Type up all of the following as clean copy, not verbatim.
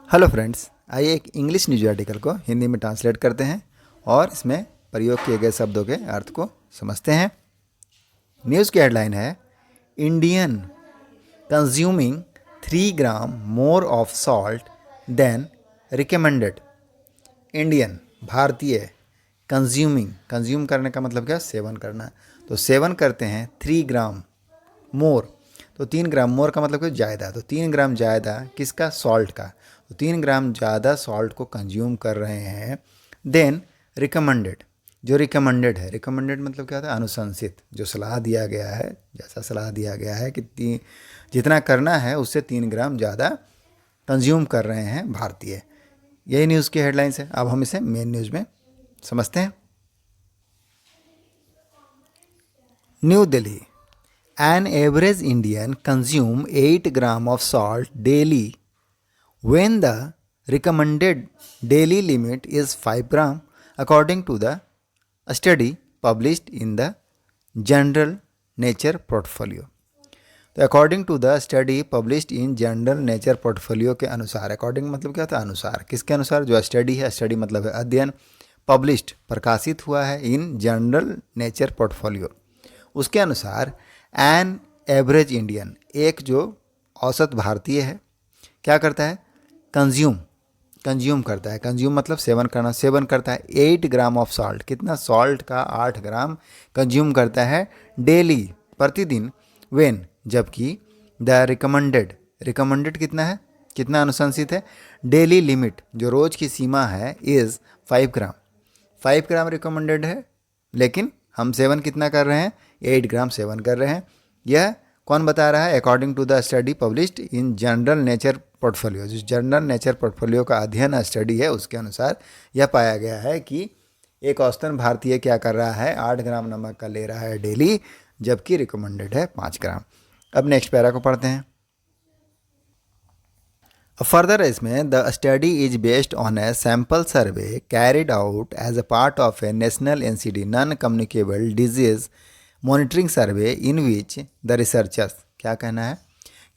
Hello friends, आइए एक English news article को हिंदी में ट्रांसलेट करते हैं और इसमें प्रयोग किए गए शब्दों के अर्थ को समझते हैं। न्यूज़ की हेडलाइन है, Indian consuming 3 gram more of salt than recommended. Indian भारतीय, कंज्यूम करने का मतलब क्या, सेवन करना। तो सेवन करते हैं 3 ग्राम मोर, तो 3 ग्राम मोर का मतलब क्या, ज़्यादा। तो 3 ग्राम ज़्यादा किसका, सॉल्ट का। तो 3 ग्राम ज़्यादा सॉल्ट को कंज्यूम कर रहे हैं। देन रिकमेंडेड, जो रिकमेंडेड है, रिकमेंडेड मतलब क्या होता है, अनुशंसित, जो सलाह दिया गया है, जैसा सलाह दिया गया है कि जितना करना है उससे 3 ग्राम ज़्यादा कंज्यूम कर रहे हैं भारतीय। यही न्यूज़ की हेडलाइंस है। अब हम इसे मेन न्यूज़ में समझते हैं। New Delhi, an average Indian consume 8 gram of salt daily when the recommended daily limit is 5 gram according to the study published in the General Nature Portfolio। तो according to the study published in General Nature Portfolio के अनुसार, according मतलब क्या होता है, अनुसार। किसके अनुसार, जो स्टडी है, स्टडी मतलब है अध्ययन, पब्लिश्ड प्रकाशित हुआ है, इन जनरल नेचर पोर्टफोलियो, उसके अनुसार एन एवरेज इंडियन, एक जो औसत भारतीय है, क्या करता है, कंज्यूम करता है। कंज्यूम मतलब सेवन करना, सेवन करता है 8 ग्राम ऑफ सॉल्ट, कितना, सॉल्ट का 8 ग्राम कंज्यूम करता है डेली, प्रतिदिन। व्हेन, जबकि द रिकमेंडेड कितना है, कितना अनुशंसित है, डेली लिमिट, जो रोज़ की सीमा है, इज़ 5 ग्राम। 5 ग्राम रिकमेंडेड है, लेकिन हम सेवन कितना कर रहे हैं, 8 ग्राम सेवन कर रहे हैं। यह कौन बता रहा है, according to the study published in General Nature Portfolio, जो जनरल नेचर पोर्टफोलियो का अध्ययन स्टडी है, उसके अनुसार यह पाया गया है कि एक औसतन भारतीय क्या कर रहा है, 8 ग्राम नमक का ले रहा है डेली, जबकि रिकमेंडेड है 5 ग्राम। अब नेक्स्ट पैरा को पढ़ते हैं। फर्दर इसमें the study is based on a sample survey carried out as a part of a national NCD non communicable disease monitoring survey in which the researchers, क्या कहना है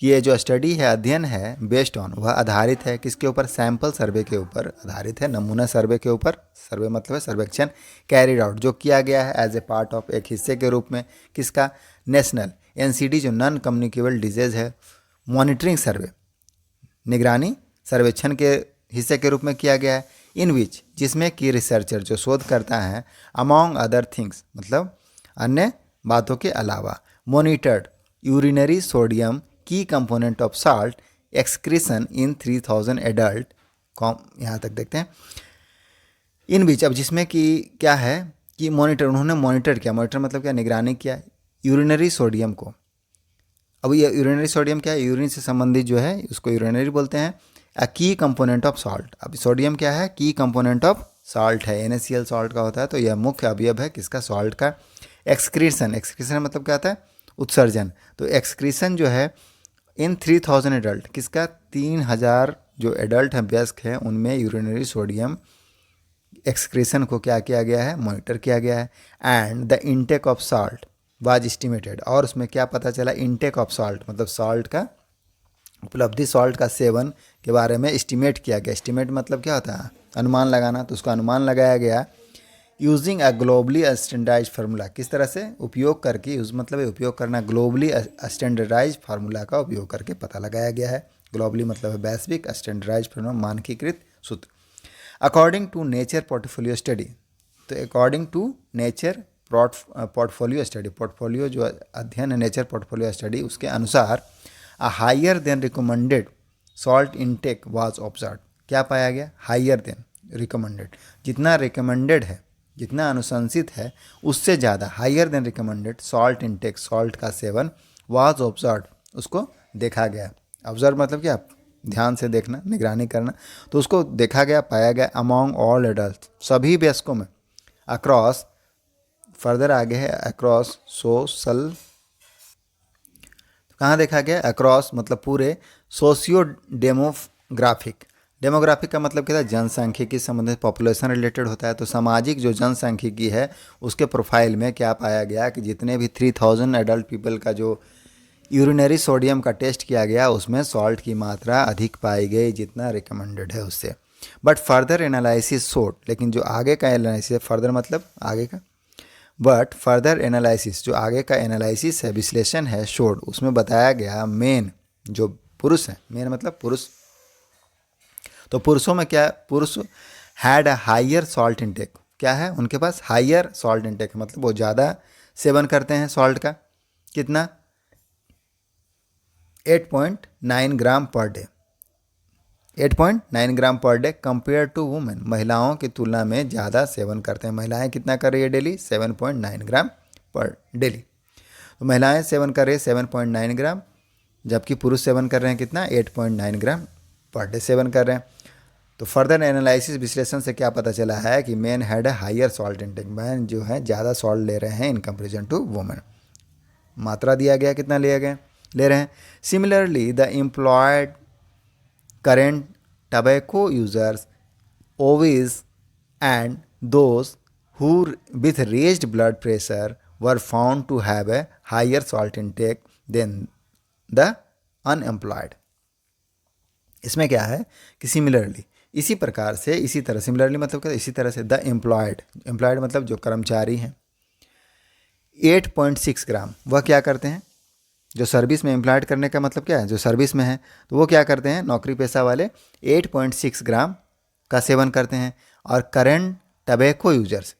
कि ये जो स्टडी है, अध्ययन है, बेस्ड ऑन, वह आधारित है किसके ऊपर, सैम्पल सर्वे के ऊपर आधारित है, नमूना सर्वे के ऊपर। सर्वे मतलब है सर्वेक्षण, कैरिड आउट, जो किया गया है एज ए पार्ट ऑफ, एक हिस्से के रूप में, किसका, नेशनल एनसीडी जो नॉन कम्युनिकेबल डिजीज है, मॉनिटरिंग सर्वे, निगरानी सर्वेक्षण के हिस्से के रूप में किया गया है। इन विच, जिसमें कि रिसर्चर जो शोध करता है, अमॉन्ग अदर थिंग्स मतलब अन्य बातों के अलावा, मॉनिटर्ड यूरिनरी सोडियम की component of salt excretion in 3000 adult, यहाँ तक देखते हैं। इन बीच, अब जिसमें कि क्या है कि मॉनिटर, उन्होंने मॉनिटर किया, मॉनिटर मतलब क्या, निगरानी किया यूरिनरी सोडियम को। अब ये यूरिनरी सोडियम क्या है, यूरिन से संबंधित जो है उसको यूरिनरी बोलते हैं। अ की कंपोनेंट ऑफ सॉल्ट, अब सोडियम क्या है, की कंपोनेंट ऑफ सॉल्ट है, NaCl सॉल्ट का होता है, तो यह मुख्य अवयव है किसका, सॉल्ट का। एक्सक्रीशन मतलब क्या होता है, उत्सर्जन। तो एक्सक्रीशन जो है इन 3000 एडल्ट, किसका, 3000 जो एडल्ट हैं, वयस्क हैं, उनमें यूरिनरी सोडियम एक्सक्रीशन को क्या किया गया है, मॉनिटर किया गया है। And the intake of salt was estimated, और उसमें क्या पता चला, इनटेक ऑफ सॉल्ट मतलब सॉल्ट का उपलब्धि, सॉल्ट का सेवन के बारे में एस्टिमेट किया गया। एस्टिमेट मतलब क्या होता है, अनुमान लगाना, तो उसका अनुमान लगाया गया using a globally standardize formula, किस तरह से, उपयोग करके, यूज मतलब उपयोग करना, ग्लोबली स्टैंडर्डाइज फार्मूला का उपयोग करके पता लगाया गया है। ग्लोबली मतलब है वैश्विक, स्टैंडर्डाइज फार्मूला मानकीकृत सूत्र। According to Nature Portfolio study, तो according to Nature Portfolio study, portfolio जो अध्ययन है, नेचर पोर्टफोलियो स्टडी, उसके अनुसार a higher than recommended salt intake was observe, क्या पाया गया, हायर देन रिकमेंडेड, जितना रिकमेंडेड है, जितना अनुशंसित है, उससे ज़्यादा, higher than recommended salt intake, salt का सेवन, वाज ऑब्जर्व, उसको देखा गया। ऑब्जर्व मतलब क्या, ध्यान से देखना, निगरानी करना, तो उसको देखा गया, पाया गया, अमॉन्ग ऑल एडल्ट, सभी वयस्कों में, अक्रॉस, फर्दर आगे है अक्रॉस सोशल, कहाँ देखा गया, अक्रॉस मतलब पूरे, सोशियो डेमोग्राफिक, डेमोग्राफिक का मतलब क्या था, जनसांख्यिकी संबंधित, पॉपुलेशन रिलेटेड होता है, तो सामाजिक जो जनसांख्यिकी है उसके प्रोफाइल में क्या पाया गया कि जितने भी 3000 एडल्ट पीपल का जो यूरिनरी सोडियम का टेस्ट किया गया, उसमें सॉल्ट की मात्रा अधिक पाई गई जितना रिकमेंडेड है उससे। बट फर्दर एनालिसिस शोड, लेकिन जो आगे का एनालिसिस, फर्दर मतलब आगे का, बट फर्दर एनालिसिस जो आगे का एनालिसिस है, विश्लेषण है, शोड उसमें बताया गया मेन जो पुरुष हैं, मेन मतलब पुरुष, तो पुरुषों में क्या, पुरुष had a higher salt intake, क्या है उनके पास हायर सॉल्ट इंटेक, मतलब वो ज़्यादा सेवन करते हैं सॉल्ट का, कितना 8.9 ग्राम per day, 8.9 gram per day compare to women, महिलाओं की तुलना में ज़्यादा सेवन करते हैं। महिलाएं कितना कर रही है डेली, 7.9 ग्राम पर डेली, तो महिलाएं सेवन कर रही है 7.9 ग्राम, जबकि पुरुष सेवन कर रहे हैं कितना 8.9 ग्राम पर डे सेवन कर रहे हैं। तो फर्दर एनालिसिस विश्लेषण से क्या पता चला है कि man had a higher salt intake, man जो है ज़्यादा सॉल्ट ले रहे हैं इन कंपेरिजन टू वुमेन, मात्रा दिया गया कितना लिया गया ले रहे हैं। Similarly the employed current tobacco users, obese, and those who with raised blood pressure were found to have a higher salt intake than the unemployed। इसमें क्या है कि सिमिलरली, इसी प्रकार से, इसी तरह, सिमिलरली मतलब क्या, इसी तरह से, द एम्प्लॉयड, एम्प्लॉयड मतलब जो कर्मचारी हैं, 8.6 ग्राम वह क्या करते हैं, जो सर्विस में एम्प्लॉयड करने का मतलब क्या है, जो सर्विस में है तो वो क्या करते हैं, नौकरी पेशा वाले 8.6 ग्राम का सेवन करते हैं। और करेंट टबैको यूजर्स,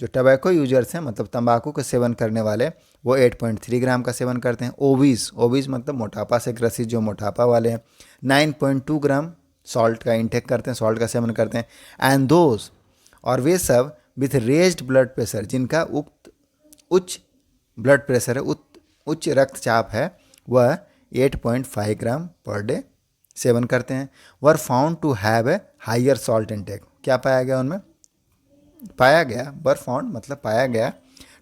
जो टबैको यूजर्स हैं मतलब तंबाकू का सेवन करने वाले, वो 8.3 ग्राम का सेवन करते हैं। ओबीज, ओबीज मतलब मोटापा से ग्रसित जो मोटापा वाले हैं, 9.2 ग्राम सॉल्ट का इंटेक करते हैं, सॉल्ट का सेवन करते हैं। एंड दोज, और वे सब विथ रेज्ड ब्लड प्रेशर, जिनका उच्च ब्लड प्रेशर है, उच्च रक्तचाप है, वह 8.5 ग्राम पर डे सेवन करते हैं। Were found to have a higher salt intake, क्या पाया गया उनमें, पाया गया, वर फाउंड मतलब पाया गया,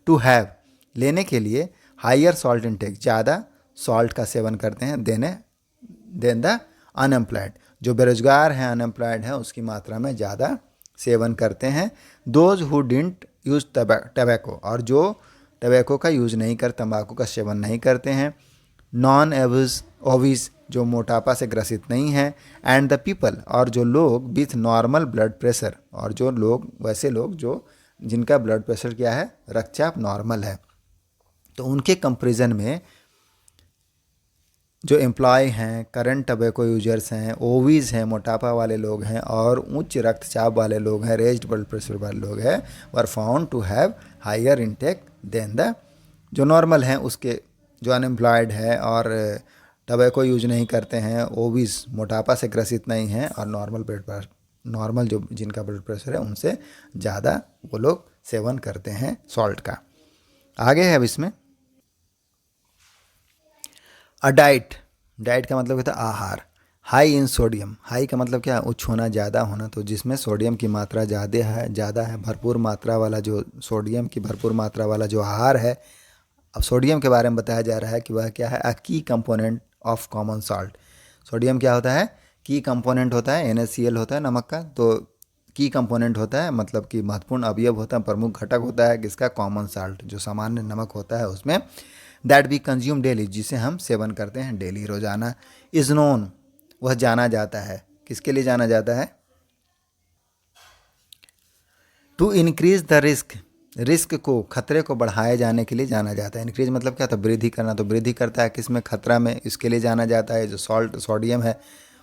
टू हैव लेने के लिए, हायर सॉल्ट इंटेक ज़्यादा सॉल्ट का सेवन करते हैं, देन द अनएम्प्लॉयड, जो बेरोजगार हैं, अनएम्प्लॉयड है, उसकी मात्रा में ज़्यादा सेवन करते हैं। Those who didn't use tobacco, और जो टबैको का यूज़ नहीं कर, तंबाकू का सेवन नहीं करते हैं। नॉन ओविस, जो मोटापा से ग्रसित नहीं है। एंड द पीपल, और जो लोग विथ नॉर्मल ब्लड प्रेशर, और जो लोग, वैसे लोग जो जिनका ब्लड प्रेशर क्या है, रक्तचाप नॉर्मल है, तो उनके कंपेरिजन में जो एम्प्लॉय हैं, करंट टबैको यूजर्स हैं, ओवीज हैं, मोटापा वाले लोग हैं, और उच्च रक्तचाप वाले लोग हैं, रेज्ड ब्लड प्रेशर वाले लोग हैं, were found to have higher intake than the, जो नॉर्मल हैं उसके, जो अनएम्प्लॉयड है और टबैको यूज नहीं करते हैं, ओवीज मोटापा से ग्रसित नहीं हैं, और नॉर्मल ब्लड प्रेशर, नॉर्मल जो जिनका ब्लड प्रेशर है उनसे ज़्यादा वो लोग सेवन करते हैं सॉल्ट का। आगे है अब इसमें अ डाइट, डाइट का मतलब होता है आहार। हाई इन सोडियम, हाई का मतलब क्या है, उच्च होना, ज़्यादा होना, तो जिसमें सोडियम की मात्रा ज़्यादा है, भरपूर मात्रा वाला, जो सोडियम की भरपूर मात्रा वाला जो आहार है। अब सोडियम के बारे में बताया जा रहा है कि वह क्या है, अ की component of common salt. Sodium क्या होता है, की कंपोनेंट होता है, NaCl होता है नमक का, तो की कंपोनेंट होता है मतलब कि महत्वपूर्ण अवयव होता है, प्रमुख घटक होता है किसका, कॉमन साल्ट, जो सामान्य नमक होता है उसमें। दैट वी कंज्यूम डेली, जिसे हम सेवन करते हैं डेली, रोजाना। इज़ नोन, वह जाना जाता है, किसके लिए जाना जाता है, to increase the risk, risk को, खतरे को बढ़ाए जाने के लिए जाना जाता है। इंक्रीज मतलब क्या था, वृद्धि करना, तो वृद्धि करता है किसमें, खतरा में, इसके लिए जाना जाता है जो सोडियम है।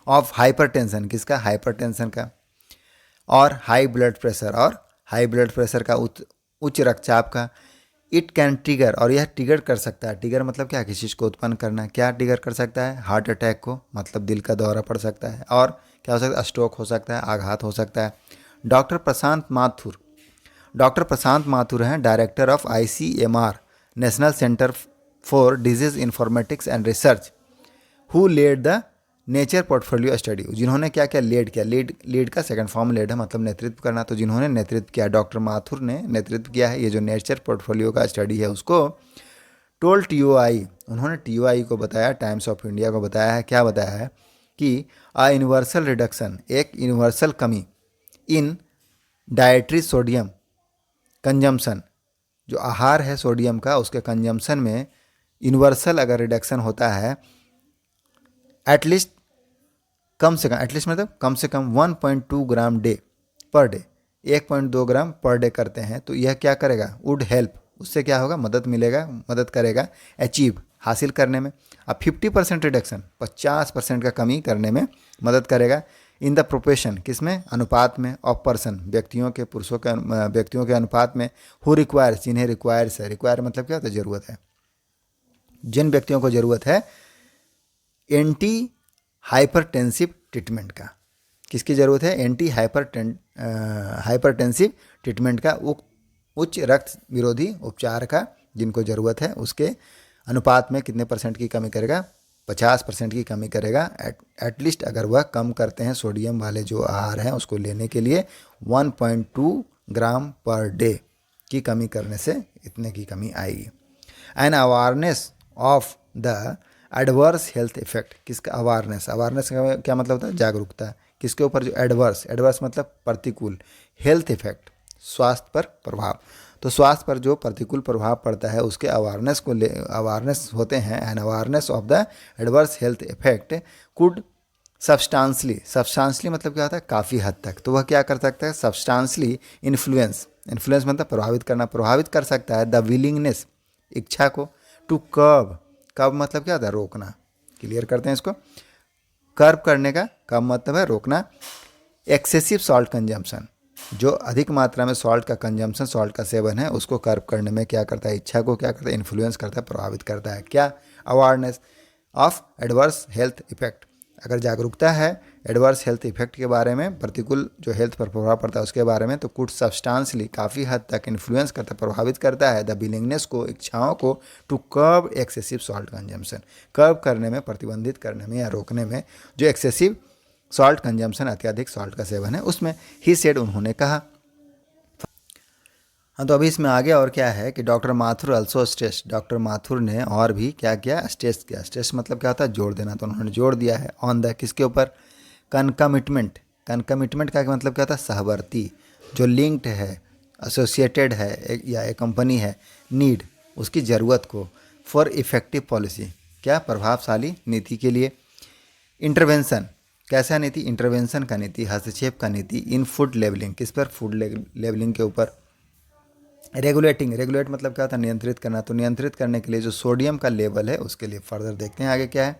ऑफ हाइपरटेंशन, किसका, हाइपरटेंशन का। और हाई ब्लड प्रेशर, और हाई ब्लड प्रेशर का, उच्च रक्तचाप का। इट कैन ट्रिगर, और यह ट्रिगर कर सकता है, ट्रिगर मतलब क्या, किसी चीज़ को उत्पन्न करना, क्या ट्रिगर कर सकता है, हार्ट अटैक को, मतलब दिल का दौरा पड़ सकता है, और क्या हो सकता है, स्ट्रोक हो सकता है, आघात हो सकता है। डॉक्टर प्रशांत माथुर हैं director of ICMR, National Centre for Disease Informatics and Research, who led the Nature Portfolio study, जिन्होंने क्या क्या लीड किया, लीड का सेकंड फॉर्म लीड है मतलब नेतृत्व करना, तो जिन्होंने नेतृत्व किया, डॉक्टर माथुर ने नेतृत्व किया है ये जो नेचर पोर्टफोलियो का स्टडी है उसको। टोल TOI, उन्होंने TOI को बताया, टाइम्स ऑफ इंडिया को बताया है, क्या बताया है कि अ यूनिवर्सल रिडक्शन, एक यूनिवर्सल कमी, इन डाइटरी सोडियम कंजम्पशन, जो आहार है सोडियम का उसके कंजम्पशन में यूनिवर्सल अगर रिडक्शन होता है एटलीस्ट मतलब कम से कम 1.2 ग्राम डे पर डे, 1.2 ग्राम पर डे करते हैं, तो यह क्या करेगा, वुड हेल्प, उससे क्या होगा, मदद करेगा अचीव, हासिल करने में। अब 50% रिडक्शन, 50% का कमी करने में मदद करेगा इन द प्रोपेशन, किसमें, अनुपात में, ऑफ पर्सन, व्यक्तियों के अनुपात में, हु रिक्वायर्स, जिन्हें रिक्वायर्स है, रिक्वायर मतलब क्या होता है, ज़रूरत है, जिन व्यक्तियों को ज़रूरत है एंटी हाइपरटेंसिव ट्रीटमेंट का, किसकी ज़रूरत है, हाइपरटेंसिव ट्रीटमेंट का, उच्च रक्त विरोधी उपचार का जिनको ज़रूरत है, उसके अनुपात में कितने परसेंट की कमी करेगा, 50% की कमी करेगा एटलीस्ट, अगर वह कम करते हैं सोडियम वाले जो आहार हैं उसको लेने के लिए 1.2 ग्राम पर डे की कमी करने से इतने की कमी आएगी। And awareness of the adverse health effect, किसका अवेयरनेस का क्या मतलब होता है, जागरूकता, किसके ऊपर, जो एडवर्स मतलब प्रतिकूल, हेल्थ इफेक्ट स्वास्थ्य पर प्रभाव, तो स्वास्थ्य पर जो प्रतिकूल प्रभाव पड़ता है उसके अवेयरनेस होते हैं। And awareness of the adverse health effect could substantially मतलब क्या होता है, काफ़ी हद तक, तो वह क्या कर सकता है, सब्सटेंशली इन्फ्लुएंस मतलब प्रभावित कर सकता है द विलिंगनेस, इच्छा को, टू कर्ब मतलब क्या होता है, रोकना, क्लियर करते हैं इसको, कर्ब करने का कब मतलब है, रोकना, एक्सेसिव सॉल्ट कंजम्पशन, जो अधिक मात्रा में सॉल्ट का सेवन है उसको कर्ब करने में क्या करता है, इच्छा को क्या करता है, इन्फ्लुएंस करता है, प्रभावित करता है, क्या, awareness of adverse health effect, अगर जागरूकता है एडवर्स हेल्थ इफेक्ट के बारे में, प्रतिकूल जो हेल्थ पर प्रभाव पड़ता है उसके बारे में, तो कुछ सब्सटेंशली काफ़ी हद तक इन्फ्लुएंस करता है, प्रभावित करता है द विलिंगनेस को, इच्छाओं को, to curb excessive salt consumption, curb करने में, प्रतिबंधित करने में या रोकने में, जो एक्सेसिव सॉल्ट कंजम्पशन, अत्यधिक सॉल्ट का सेवन है उसमें, ही सेड, उन्होंने कहा। हाँ, तो अभी इसमें आगे और क्या है कि doctor Mathur also stress, doctor Mathur ने और भी क्या किया, स्ट्रेस किया, स्ट्रेस मतलब क्या होता है, जोड़ देना, तो उन्होंने जोड़ दिया है ऑन द, किसके ऊपर, कनकमिटमेंट का मतलब क्या होता है, सहवर्ती, जो लिंक्ड है, एसोसिएटेड है या एक कंपनी है, नीड, उसकी ज़रूरत को, फॉर इफेक्टिव पॉलिसी, क्या, प्रभावशाली नीति के लिए, इंटरवेंशन, कैसा नीति, इंटरवेंशन का नीति, हस्तक्षेप का नीति, इन फूड लेवलिंग, किस पर, फूड लेवलिंग के ऊपर, रेगुलेट मतलब क्या होता है, नियंत्रित करना, तो नियंत्रित करने के लिए जो सोडियम का लेवल है उसके लिए, फर्दर देखते हैं आगे क्या है,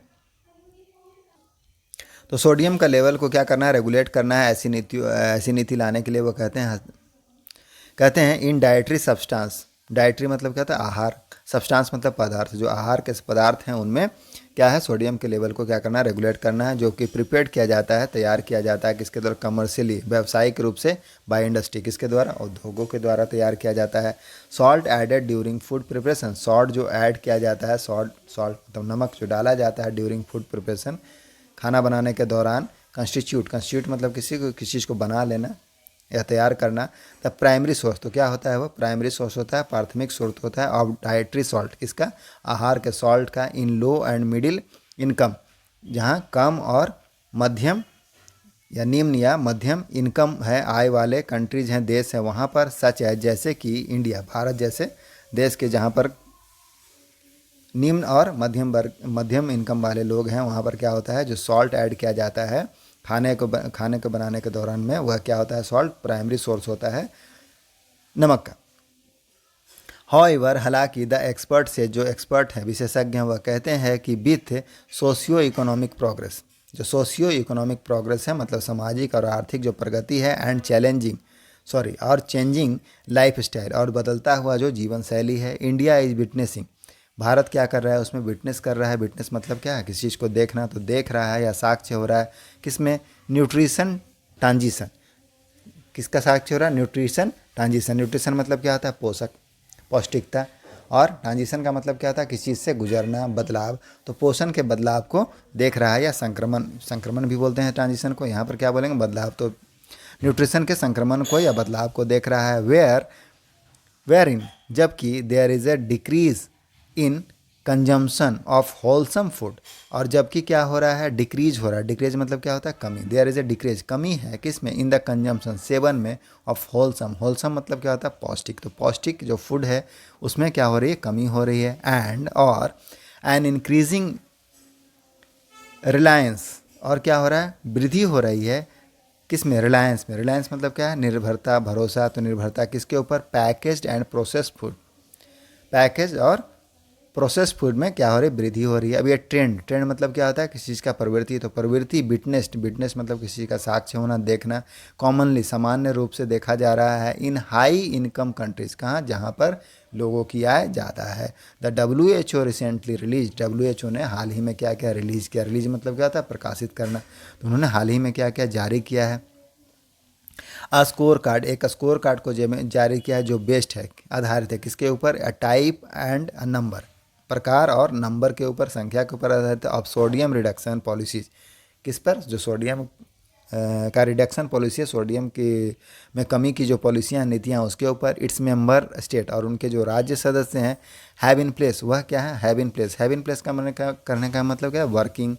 तो सोडियम का लेवल को क्या करना है, रेगुलेट करना है, ऐसी नीति लाने के लिए वो कहते हैं इन डाइटरी सब्सटेंस, डाइटरी मतलब क्या होता है, आहार, सब्सटेंस मतलब पदार्थ, जो आहार के पदार्थ हैं उनमें क्या है, सोडियम के लेवल को क्या करना है, रेगुलेट करना है, जो कि प्रिपेयर्ड किया जाता है, तैयार किया जाता है, किसके द्वारा, कमर्शियली, व्यावसायिक रूप से, बाय इंडस्ट्री, किसके द्वारा, उद्योगों के द्वारा तैयार किया जाता है। Salt added during food preparation, salt जो ऐड किया जाता है, सॉल्ट मतलब नमक जो डाला जाता है ड्यूरिंग फूड प्रिपरेशन, खाना बनाने के दौरान, कंस्टिट्यूट मतलब किसी चीज़ को बना लेना या तैयार करना, द प्राइमरी सोर्स, तो क्या होता है वो, प्राइमरी सोर्स होता है, प्राथमिक स्रोत होता है ऑफ डाइटरी सॉल्ट, किसका, आहार के सॉल्ट का, इन लो एंड मिडिल इनकम, जहाँ कम और मध्यम या निम्न या मध्यम इनकम है, आय वाले कंट्रीज हैं, देश हैं, वहाँ पर, सच है जैसे कि इंडिया, भारत जैसे देश के जहाँ पर निम्न और मध्यम इनकम वाले लोग हैं, वहाँ पर क्या होता है, जो सॉल्ट ऐड किया जाता है खाने को बनाने के दौरान में, वह क्या होता है, सॉल्ट प्राइमरी सोर्स होता है नमक का। हाउएवर, हालांकि द एक्सपर्ट से, जो एक्सपर्ट हैं, विशेषज्ञ हैं, वह कहते हैं कि विथ सोशियो इकोनॉमिक प्रोग्रेस, जो सोशियो इकोनॉमिक प्रोग्रेस है मतलब सामाजिक और आर्थिक जो प्रगति है, एंड चेंजिंग लाइफ स्टाइल, और बदलता हुआ जो जीवन शैली है, इंडिया इज विटनेसिंग, भारत क्या कर रहा है, उसमें विटनेस कर रहा है, विटनेस मतलब क्या है, किसी चीज़ को देखना, तो देख रहा है या साक्ष्य हो रहा है, किसमें, न्यूट्रिशन ट्रांजिशन, किसका साक्ष्य हो रहा है, न्यूट्रिशन मतलब क्या होता है, पोषक, पौष्टिकता, और ट्रांजिशन का मतलब क्या होता है, किसी चीज़ से गुजरना, बदलाव, तो पोषण के बदलाव को देख रहा है, या संक्रमण भी बोलते हैं ट्रांजिशन को, यहाँ पर क्या बोलेंगे, बदलाव, तो न्यूट्रिशन के संक्रमण को या बदलाव को देख रहा है, वेयर इन, जबकि there is a decrease in consumption of wholesome food, और जबकि क्या हो रहा है, डिक्रीज हो रहा है। डिक्रीज मतलब क्या होता है, कमी। देयर इज ए डिक्रीज, कमी है किस में, इन द कंजम्पशन, सेवन में, ऑफ होलसम। होलसम मतलब क्या होता है, पौष्टिक। तो पौष्टिक जो फूड है उसमें क्या हो रही है, कमी हो रही है। एंड और एन इंक्रीजिंग रिलायंस, और क्या हो रहा है, वृद्धि हो रही है किस में, रिलायंस में। रिलायंस मतलब क्या है, निर्भरता, भरोसा। तो निर्भरता किसके ऊपर, packaged and processed food. Package और प्रोसेस फूड में क्या हो रही है, वृद्धि हो रही है। अब ये ट्रेंड, ट्रेंड मतलब क्या होता है, किसी चीज़ का प्रवृत्ति। तो प्रवृत्ति विटनेस्ड, विटनेस मतलब किसी चीज़ का साक्ष्य होना, देखना। कॉमनली, सामान्य रूप से देखा जा रहा है इन हाई इनकम कंट्रीज, कहाँ, जहाँ पर लोगों की आय ज़्यादा है। The WHO recently release, WHO ने हाल ही में क्या क्या रिलीज़ किया। रिलीज मतलब क्या होता है, प्रकाशित करना। तो उन्होंने हाल ही में क्या क्या जारी किया है, स्कोर कार्ड, एक स्कोर कार्ड को जारी किया है जो बेस्ड है, आधारित है किसके ऊपर, टाइप एंड नंबर, प्रकार और नंबर के ऊपर, संख्या के ऊपर आधारित है। ऑफ सोडियम रिडक्शन पॉलिसीज, किस पर, जो सोडियम का रिडक्शन पॉलिसी है, सोडियम की में कमी की जो पॉलिसियाँ नीतियाँ, उसके ऊपर। इट्स मेंबर स्टेट, और उनके जो राज्य सदस्य हैं, हैव इन प्लेस, वह क्या है, have in place. Have in place का करने का मतलब क्या है, वर्किंग,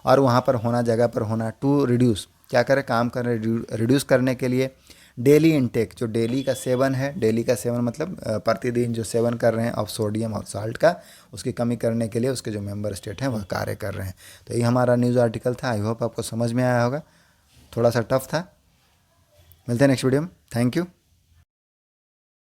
और वहाँ पर होना, जगह पर होना। टू रिड्यूस, क्या करें, काम कर रहे, रिड्यूस करने के लिए। डेली इनटेक, जो डेली का सेवन है, डेली का सेवन मतलब प्रतिदिन जो सेवन कर रहे हैं ऑफ सोडियम और साल्ट का, उसकी कमी करने के लिए उसके जो मेंबर स्टेट हैं वह कार्य कर रहे हैं। तो ये हमारा न्यूज़ आर्टिकल था। आई होप आपको समझ में आया होगा, थोड़ा सा टफ था। मिलते हैं नेक्स्ट वीडियो में। Thank you.